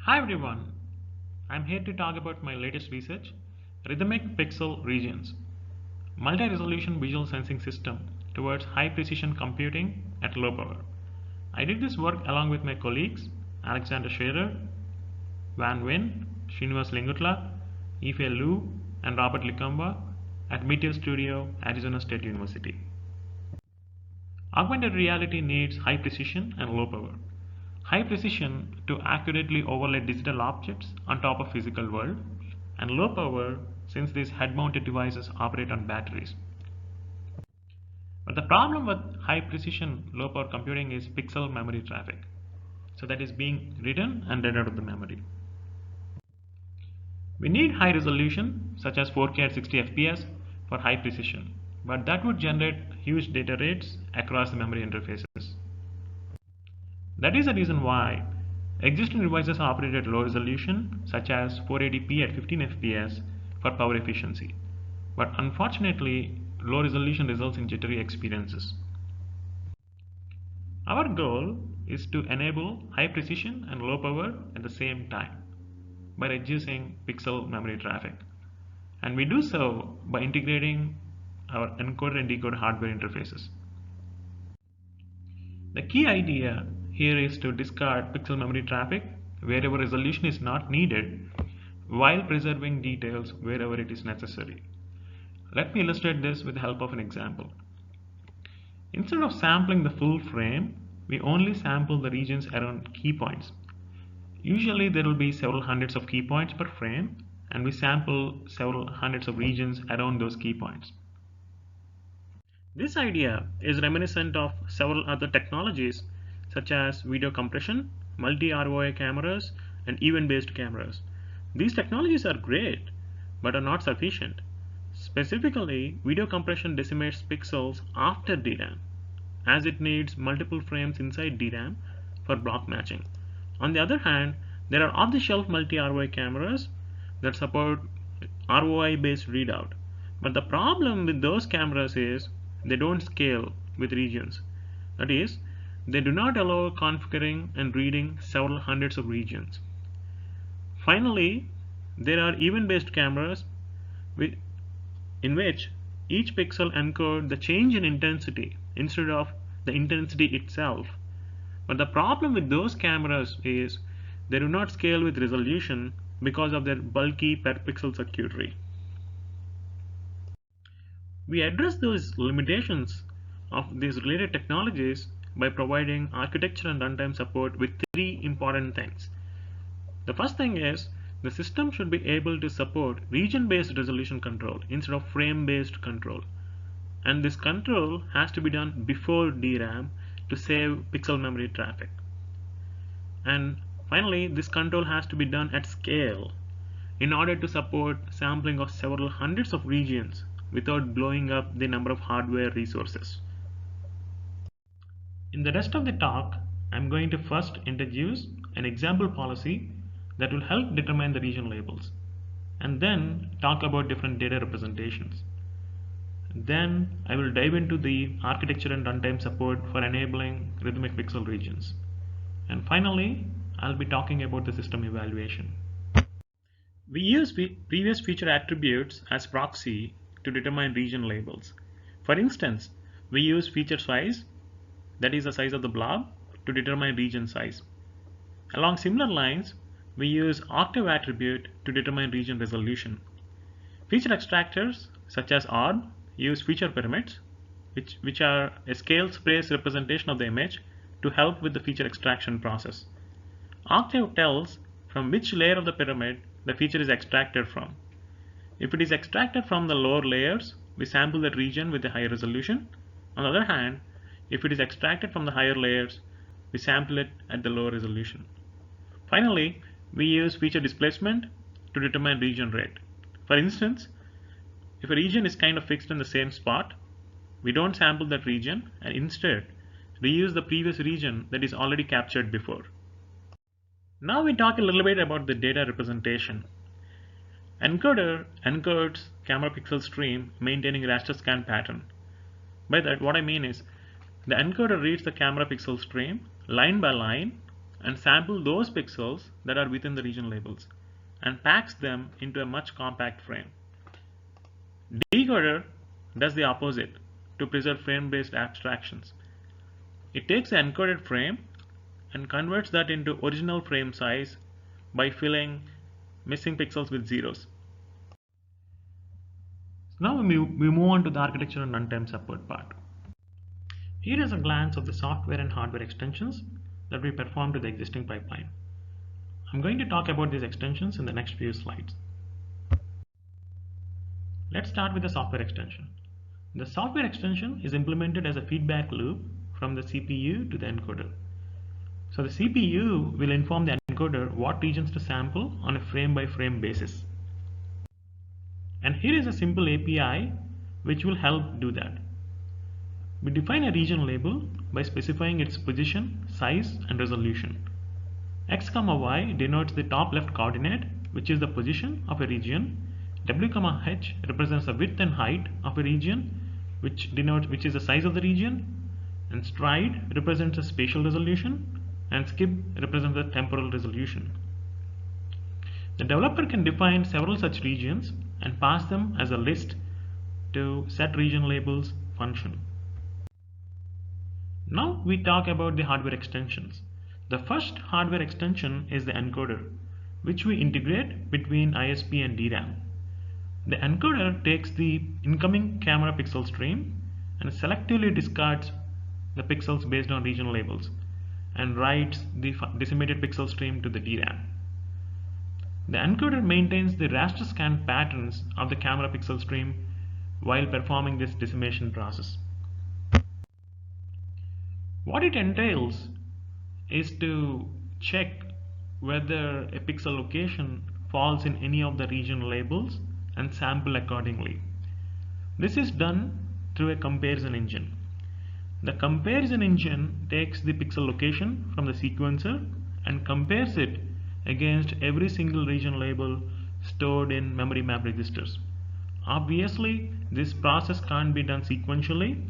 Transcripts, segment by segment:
Hi everyone, I'm here to talk about my latest research, Rhythmic Pixel Regions, multi-resolution visual sensing system towards high-precision computing at low power. I did this work along with my colleagues Alexander Shearer, Nguyen, Srinivas Lingutla, Yifei Liu, and Robert LiKamWa at Meteor Studio, Arizona State University. Augmented reality needs high precision and low power. High precision to accurately overlay digital objects on top of physical world, and low power since these head-mounted devices operate on batteries. But the problem with high precision low power computing is pixel memory traffic. So that is being written and read out of the memory. We need high resolution such as 4K at 60 FPS for high precision, but that would generate huge data rates across the memory interfaces. That is the reason why existing devices operate at low resolution such as 480p at 15 fps for power efficiency. But unfortunately, low resolution results in jittery experiences. Our goal is to enable high precision and low power at the same time by reducing pixel memory traffic. And we do so by integrating our encoder and decoder hardware interfaces. The key idea here is to discard pixel memory traffic wherever resolution is not needed while preserving details wherever it is necessary. Let me illustrate this with the help of an example. Instead of sampling the full frame, we only sample the regions around key points. Usually there will be several hundreds of key points per frame, and we sample several hundreds of regions around those key points. This idea is reminiscent of several other technologies such as video compression, multi-ROI cameras, and event-based cameras. These technologies are great, but are not sufficient. Specifically, video compression decimates pixels after DRAM, as it needs multiple frames inside DRAM for block matching. On the other hand, there are off-the-shelf multi-ROI cameras that support ROI-based readout. But the problem with those cameras is they don't scale with regions. That is, they do not allow configuring and reading several hundreds of regions. Finally, there are event-based cameras in which each pixel encodes the change in intensity instead of the intensity itself. But the problem with those cameras is they do not scale with resolution because of their bulky per pixel circuitry. We address those limitations of these related technologies by providing architecture and runtime support with three important things. The first thing is the system should be able to support region-based resolution control instead of frame-based control. And this control has to be done before DRAM to save pixel memory traffic. And finally, this control has to be done at scale in order to support sampling of several hundreds of regions without blowing up the number of hardware resources. In the rest of the talk, I'm going to first introduce an example policy that will help determine the region labels, and then talk about different data representations. Then I will dive into the architecture and runtime support for enabling rhythmic pixel regions. And finally, I'll be talking about the system evaluation. We use previous feature attributes as proxy to determine region labels. For instance, we use feature size, that is the size of the blob, to determine region size. Along similar lines, we use octave attribute to determine region resolution. Feature extractors such as orb use feature pyramids, which are a scale space representation of the image to help with the feature extraction process. Octave tells from which layer of the pyramid the feature is extracted from. If it is extracted from the lower layers, we sample that region with a higher resolution. On the other hand, if it is extracted from the higher layers, we sample it at the lower resolution. Finally, we use feature displacement to determine region rate. For instance, if a region is kind of fixed in the same spot, we don't sample that region and instead reuse the previous region that is already captured before. Now we talk a little bit about the data representation. Encoder encodes camera pixel stream maintaining raster scan pattern. By that, what I mean is the encoder reads the camera pixel stream line by line and sample those pixels that are within the region labels and packs them into a much compact frame. Decoder does the opposite to preserve frame-based abstractions. It takes an encoded frame and converts that into original frame size by filling missing pixels with zeros. Now we move on to the architecture and runtime support part. Here is a glance of the software and hardware extensions that we perform to the existing pipeline. I'm going to talk about these extensions in the next few slides. Let's start with the software extension. The software extension is implemented as a feedback loop from the CPU to the encoder. So the CPU will inform the encoder what regions to sample on a frame-by-frame basis. And here is a simple API which will help do that. We define a region label by specifying its position, size, and resolution. X, Y denotes the top left coordinate, which is the position of a region. W, H represents the width and height of a region, which is the size of the region. And stride represents the spatial resolution, and skip represents the temporal resolution. The developer can define several such regions and pass them as a list to set region labels function. Now we talk about the hardware extensions. The first hardware extension is the encoder, which we integrate between ISP and DRAM. The encoder takes the incoming camera pixel stream and selectively discards the pixels based on region labels and writes the decimated pixel stream to the DRAM. The encoder maintains the raster scan patterns of the camera pixel stream while performing this decimation process. What it entails is to check whether a pixel location falls in any of the region labels and sample accordingly. This is done through a comparison engine. The comparison engine takes the pixel location from the sequencer and compares it against every single region label stored in memory map registers. Obviously, this process can't be done sequentially,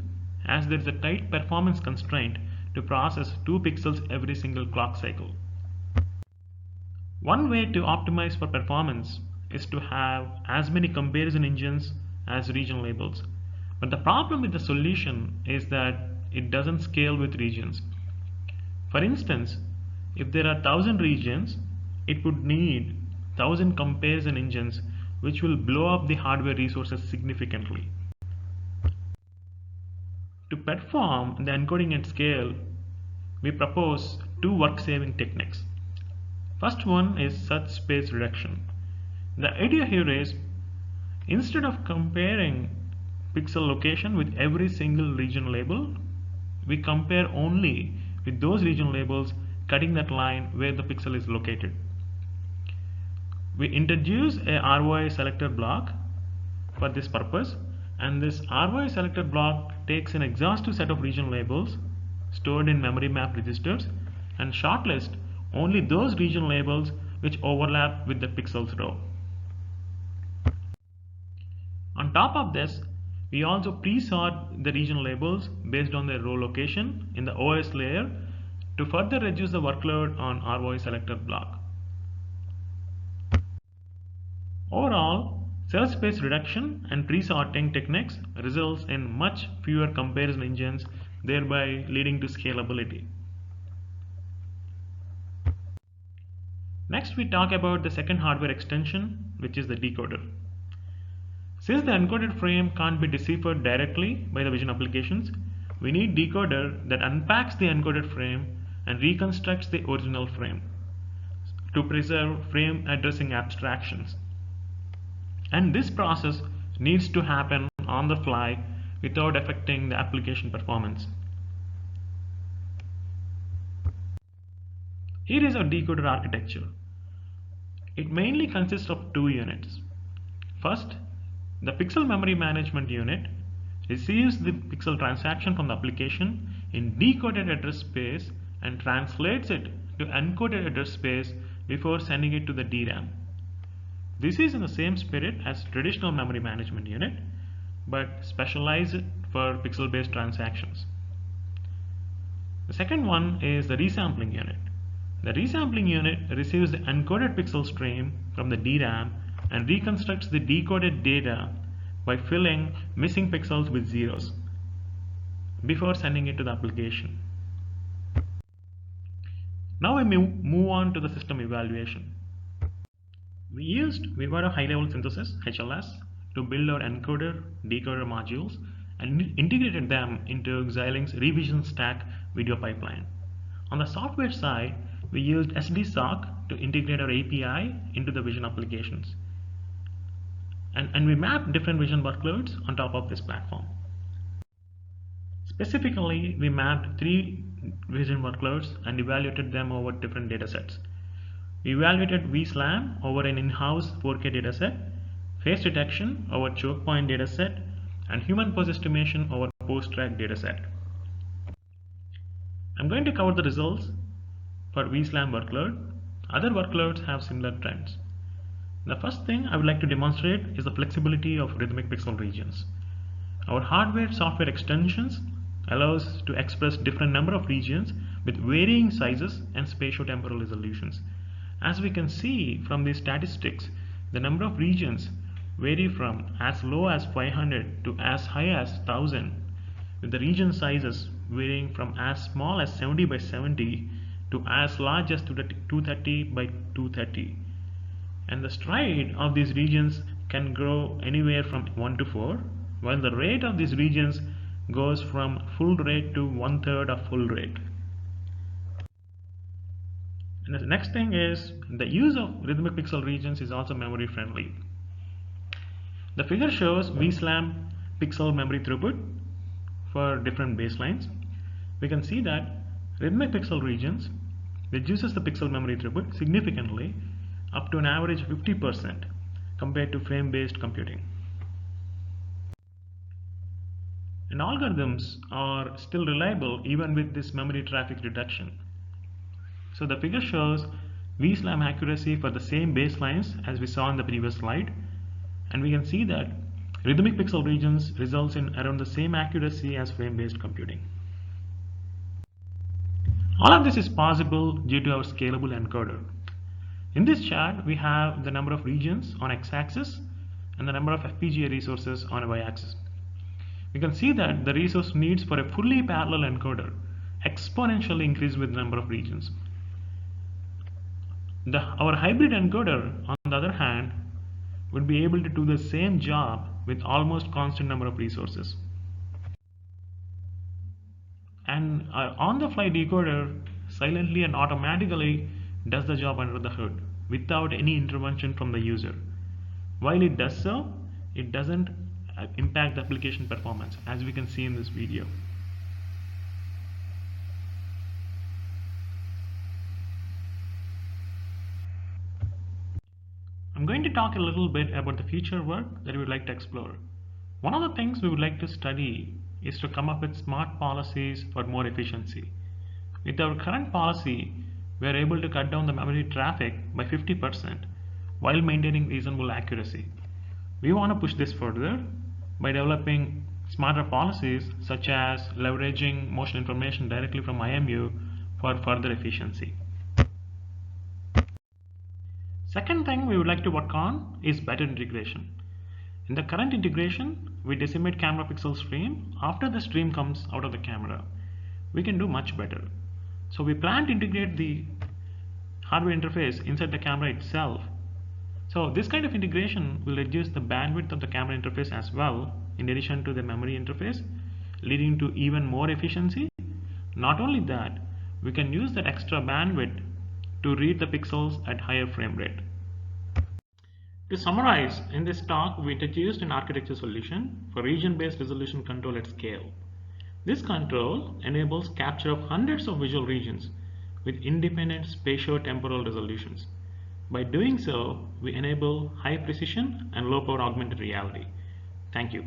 as there is a tight performance constraint to process 2 pixels every single clock cycle. One way to optimize for performance is to have as many comparison engines as region labels. But the problem with the solution is that it doesn't scale with regions. For instance, if there are 1000 regions, it would need 1000 comparison engines, which will blow up the hardware resources significantly. To perform the encoding at scale, we propose 2 work-saving techniques. First one is search space reduction. The idea here is, instead of comparing pixel location with every single region label, we compare only with those region labels cutting that line where the pixel is located. We introduce a ROI selector block for this purpose, and this ROI selector block takes an exhaustive set of region labels stored in memory map registers and shortlist only those region labels which overlap with the pixels row. On top of this, we also pre-sort the region labels based on their row location in the OS layer to further reduce the workload on ROI selector block. Overall, search space reduction and pre-sorting techniques results in much fewer comparison engines, thereby leading to scalability. Next, we talk about the second hardware extension, which is the decoder. Since the encoded frame can't be deciphered directly by the vision applications, we need decoder that unpacks the encoded frame and reconstructs the original frame to preserve frame addressing abstractions. And this process needs to happen on the fly without affecting the application performance. Here is our decoder architecture. It mainly consists of 2 units. First, the pixel memory management unit receives the pixel transaction from the application in decoded address space and translates it to encoded address space before sending it to the DRAM. This is in the same spirit as traditional memory management unit, but specialized for pixel-based transactions. The second one is the resampling unit. The resampling unit receives the encoded pixel stream from the DRAM and reconstructs the decoded data by filling missing pixels with zeros before sending it to the application. Now we move on to the system evaluation. We used Vivado high-level synthesis HLS to build our encoder decoder modules and integrated them into Xilinx revision stack video pipeline. On the software side, we used SDSoC to integrate our API into the vision applications. And we mapped different vision workloads on top of this platform. Specifically, we mapped 3 vision workloads and evaluated them over different datasets. We evaluated VSLAM over an in-house 4K dataset, face detection over choke point dataset, and human pose estimation over post-track dataset. I'm going to cover the results for VSLAM workload. Other workloads have similar trends. The first thing I would like to demonstrate is the flexibility of rhythmic pixel regions. Our hardware-software extensions allows us to express different number of regions with varying sizes and spatiotemporal resolutions. As we can see from these statistics, the number of regions vary from as low as 500 to as high as 1000, with the region sizes varying from as small as 70 by 70 to as large as 230 by 230. And the stride of these regions can grow anywhere from 1 to 4, while the rate of these regions goes from full rate to 1/3 of full rate. And the next thing is the use of rhythmic pixel regions is also memory friendly. The figure shows VSLAM pixel memory throughput for different baselines. We can see that rhythmic pixel regions reduces the pixel memory throughput significantly, up to an average 50% compared to frame-based computing. And algorithms are still reliable even with this memory traffic reduction. So the figure shows VSLAM accuracy for the same baselines as we saw in the previous slide, and we can see that rhythmic pixel regions results in around the same accuracy as frame-based computing. All of this is possible due to our scalable encoder. In this chart, we have the number of regions on x-axis and the number of FPGA resources on y-axis. We can see that the resource needs for a fully parallel encoder exponentially increase with the number of regions. Our hybrid encoder, on the other hand, would be able to do the same job with almost constant number of resources. And our on-the-fly decoder silently and automatically does the job under the hood without any intervention from the user. While it does so, it doesn't impact the application performance, as we can see in this video. I'm going to talk a little bit about the future work that we would like to explore. One of the things we would like to study is to come up with smart policies for more efficiency. With our current policy, we are able to cut down the memory traffic by 50% while maintaining reasonable accuracy. We want to push this further by developing smarter policies such as leveraging motion information directly from IMU for further efficiency. Second thing we would like to work on is better integration. In the current integration, we decimate camera pixel stream after the stream comes out of the camera. We can do much better. So we plan to integrate the hardware interface inside the camera itself. So this kind of integration will reduce the bandwidth of the camera interface as well, in addition to the memory interface, leading to even more efficiency. Not only that, we can use that extra bandwidth to read the pixels at higher frame rate. To summarize, in this talk we introduced an architecture solution for region-based resolution control at scale. This control enables capture of hundreds of visual regions with independent spatio-temporal resolutions. By doing so, we enable high precision and low power augmented reality. Thank you.